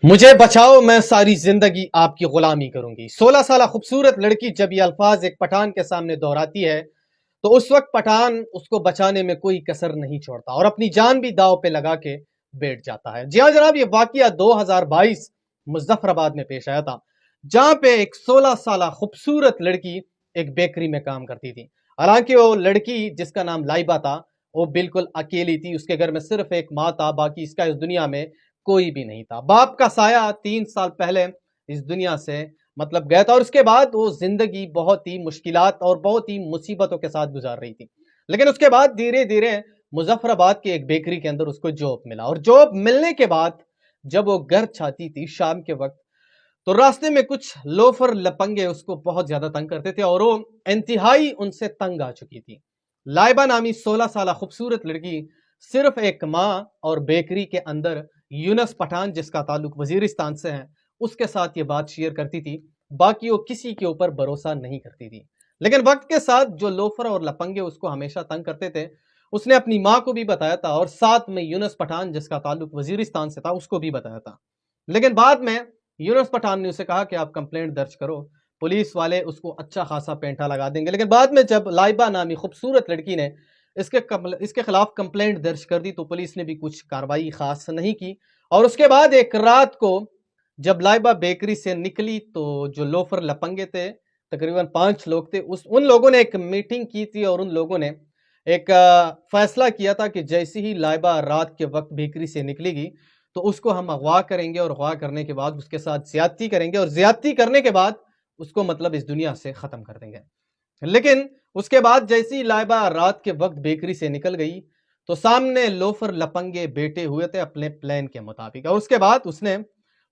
مجھے بچاؤ میں ساری زندگی آپ کی غلامی کروں گی۔ 16 سالہ خوبصورت لڑکی جب یہ الفاظ ایک پٹھان کے سامنے دہراتی ہے تو اس وقت پٹھان اس کو بچانے میں کوئی کسر نہیں چھوڑتا اور اپنی جان بھی داؤ پہ لگا کے بیٹھ جاتا ہے۔ جی ہاں جناب، یہ واقعہ 2022 مظفر آباد میں پیش آیا تھا، جہاں پہ ایک 16 سالہ خوبصورت لڑکی ایک بیکری میں کام کرتی تھی۔ حالانکہ وہ لڑکی جس کا نام لائبہ تھا وہ بالکل اکیلی تھی، اس کے گھر میں صرف ایک ماں تھا، باقی اس کا اس دنیا میں کوئی بھی نہیں تھا۔ باپ کا سایہ 3 سال پہلے اس دنیا سے گیا تھا، اور اس کے بعد وہ زندگی بہت ہی مشکلات اور بہت ہی مصیبتوں کے ساتھ گزار رہی تھی۔ لیکن اس کے بعد دھیرے دھیرے مظفر آباد کے ایک بیکری کے اندر اس کو جاب ملا، اور جاب ملنے کے بعد جب وہ گھر چھاتی تھی شام کے وقت تو راستے میں کچھ لوفر لپنگے اس کو بہت زیادہ تنگ کرتے تھے، اور وہ انتہائی ان سے تنگ آ چکی تھی۔ لائبہ نامی 16 سالہ خوبصورت لڑکی صرف ایک ماں اور بیکری کے اندر یونس پٹھان جس کا تعلق وزیرستان سے ہے اس کے ساتھ یہ بات شیئر کرتی تھی، باقی وہ کسی کے اوپر بھروسہ نہیں کرتی تھی۔ لیکن وقت کے ساتھ جو لوفر اور لپنگے اس کو ہمیشہ تنگ کرتے تھے اس نے اپنی ماں کو بھی بتایا تھا، اور ساتھ میں یونس پٹھان جس کا تعلق وزیرستان سے تھا اس کو بھی بتایا تھا۔ لیکن بعد میں یونس پٹھان نے اسے کہا کہ آپ کمپلینٹ درج کرو، پولیس والے اس کو اچھا خاصا پینٹا لگا دیں گے۔ لیکن بعد میں جب لائبہ نامی خوبصورت لڑکی نے اس کے خلاف کمپلینٹ درج کر دی تو پولیس نے بھی کچھ کارروائی خاص نہیں کی، اور اس کے بعد ایک رات کو جب لائبہ بیکری سے نکلی تو جو لوفر لپنگے تھے تقریباً 5 لوگ تھے، ان لوگوں نے ایک میٹنگ کی تھی، اور ان لوگوں نے ایک فیصلہ کیا تھا کہ جیسے ہی لائبہ رات کے وقت بیکری سے نکلے گی تو اس کو ہم اغوا کریں گے، اور اغوا کرنے کے بعد اس کے ساتھ زیادتی کریں گے، اور زیادتی کرنے کے بعد اس کو اس دنیا سے ختم کر دیں گے۔ لیکن اس کے بعد جیسی لائبہ رات کے وقت بیکری سے نکل گئی تو سامنے لوفر لپنگے بیٹھے ہوئے تھے اپنے پلان کے مطابق، اور اس کے بعد اس نے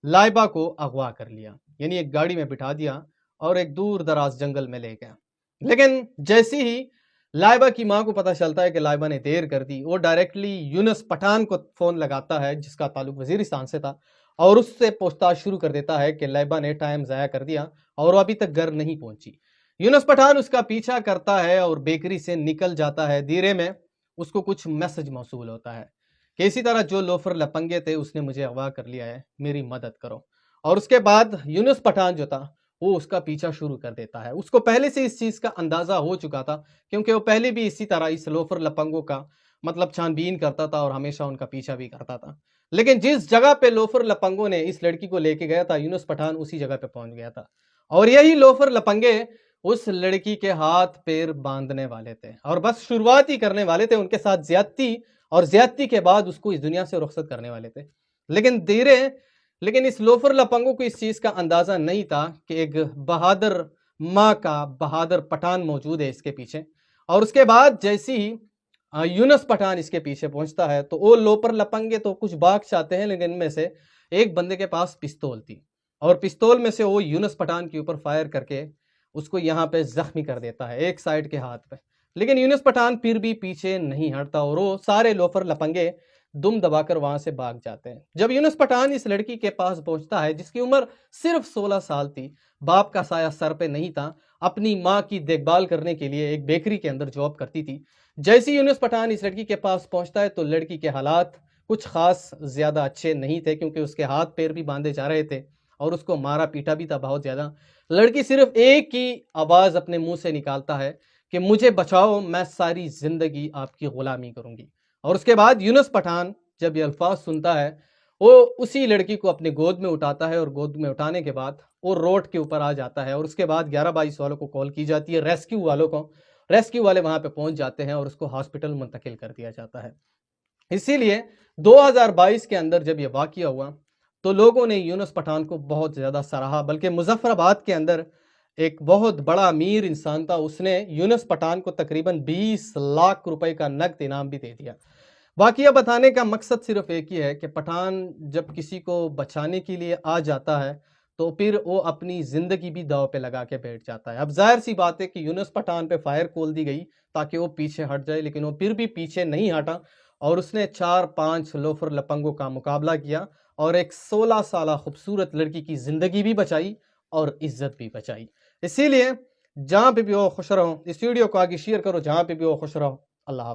لائبہ کو اغوا کر لیا، یعنی ایک گاڑی میں بٹھا دیا اور ایک دور دراز جنگل میں لے گیا۔ لیکن جیسی ہی لائبہ کی ماں کو پتہ چلتا ہے کہ لائبہ نے دیر کر دی، وہ ڈائریکٹلی یونس پٹھان کو فون لگاتا ہے جس کا تعلق وزیرستان سے تھا، اور اس سے پوچھ تاچھ شروع کر دیتا ہے کہ لائبہ نے ٹائم ضائع کر دیا اور وہ ابھی تک گھر نہیں پہنچی۔ یونس پٹھان اس کا پیچھا کرتا ہے اور بیکری سے نکل جاتا ہے۔ دھیرے میں اس کو کچھ میسج موصول ہوتا ہے کہ اسی طرح جو لوفر لپنگے تھے اس نے مجھے اغوا کر لیا ہے، میری مدد کرو۔ اور اس کے بعد یونس پٹھان جو تھا وہ اس کا پیچھا شروع کر دیتا ہے۔ اس کو پہلے سے اس چیز کا اندازہ ہو چکا تھا، کیونکہ وہ پہلے بھی اسی طرح اس لوفر لپنگوں کا چھان بین کرتا تھا اور ہمیشہ ان کا پیچھا بھی کرتا تھا۔ لیکن جس جگہ پہ لوفر لپنگوں نے اس لڑکی کو لے کے گیا تھا یونس پٹھان اسی جگہ پہ پہنچ گیا تھا، اور یہی لوفر لپنگے اس لڑکی کے ہاتھ پیر باندھنے والے تھے اور بس شروعات ہی کرنے والے تھے، ان کے ساتھ زیادتی، اور زیادتی کے بعد اس کو اس دنیا سے رخصت کرنے والے تھے۔ لیکن اس لوفر لپنگوں کو اس چیز کا اندازہ نہیں تھا کہ ایک بہادر ماں کا بہادر پٹھان موجود ہے اس کے پیچھے۔ اور اس کے بعد جیسی ہی یونس پٹھان اس کے پیچھے پہنچتا ہے تو وہ لوفر لپنگے تو کچھ بھاگ چاہتے ہیں، لیکن ان میں سے ایک بندے کے پاس پستول تھی، اور پستول میں سے وہ یونس پٹھان کے اوپر فائر کر کے اس کو یہاں پہ زخمی کر دیتا ہے ایک سائیڈ کے ہاتھ پہ۔ لیکن یونس پٹھان پھر بھی پیچھے نہیں ہٹتا اور وہ سارے لوفر لپنگے دم دبا کر وہاں سے بھاگ جاتے ہیں۔ جب یونس پٹھان اس لڑکی کے پاس پہنچتا ہے جس کی عمر صرف 16 سال تھی، باپ کا سایہ سر پہ نہیں تھا، اپنی ماں کی دیکھ بھال کرنے کے لیے ایک بیکری کے اندر جاب کرتی تھی، جیسی یونس پٹھان اس لڑکی کے پاس پہنچتا ہے تو لڑکی کے حالات کچھ خاص زیادہ اچھے نہیں تھے، کیونکہ اس کے ہاتھ پیر بھی باندھے جا رہے تھے اور اس کو مارا پیٹا بھی تھا بہت زیادہ۔ لڑکی صرف ایک ہی آواز اپنے منہ سے نکالتا ہے کہ مجھے بچاؤ، میں ساری زندگی آپ کی غلامی کروں گی۔ اور اس کے بعد یونس پٹھان جب یہ الفاظ سنتا ہے وہ اسی لڑکی کو اپنے گود میں اٹھاتا ہے، اور گود میں اٹھانے کے بعد وہ روڈ کے اوپر آ جاتا ہے، اور اس کے بعد 1122 والوں کو کال کی جاتی ہے، ریسکیو والوں کو۔ ریسکیو والے وہاں پہ پہنچ جاتے ہیں اور اس کو ہاسپٹل منتقل کر دیا جاتا ہے۔ اسی لیے 2022 کے اندر جب یہ واقعہ ہوا تو لوگوں نے یونس پٹھان کو بہت زیادہ سراہا، بلکہ مظفر آباد کے اندر ایک بہت بڑا امیر انسان تھا، اس نے یونس پٹھان کو تقریباً 20 لاکھ روپے کا نقد انعام بھی دے دیا۔ واقعہ بتانے کا مقصد صرف ایک ہی ہے کہ پٹھان جب کسی کو بچانے کے لیے آ جاتا ہے تو پھر وہ اپنی زندگی بھی داؤ پہ لگا کے بیٹھ جاتا ہے۔ اب ظاہر سی بات ہے کہ یونس پٹھان پہ فائر کھول دی گئی تاکہ وہ پیچھے ہٹ جائے، لیکن وہ پھر بھی پیچھے نہیں ہٹا اور اس نے 4-5 لوفر لپنگوں کا مقابلہ کیا اور ایک 16 سالہ خوبصورت لڑکی کی زندگی بھی بچائی اور عزت بھی بچائی۔ اسی لیے جہاں پہ بھی ہو خوش رہو، اس ویڈیو کو آگے شیئر کرو، جہاں پہ بھی ہو خوش رہو۔ اللہ حافظ۔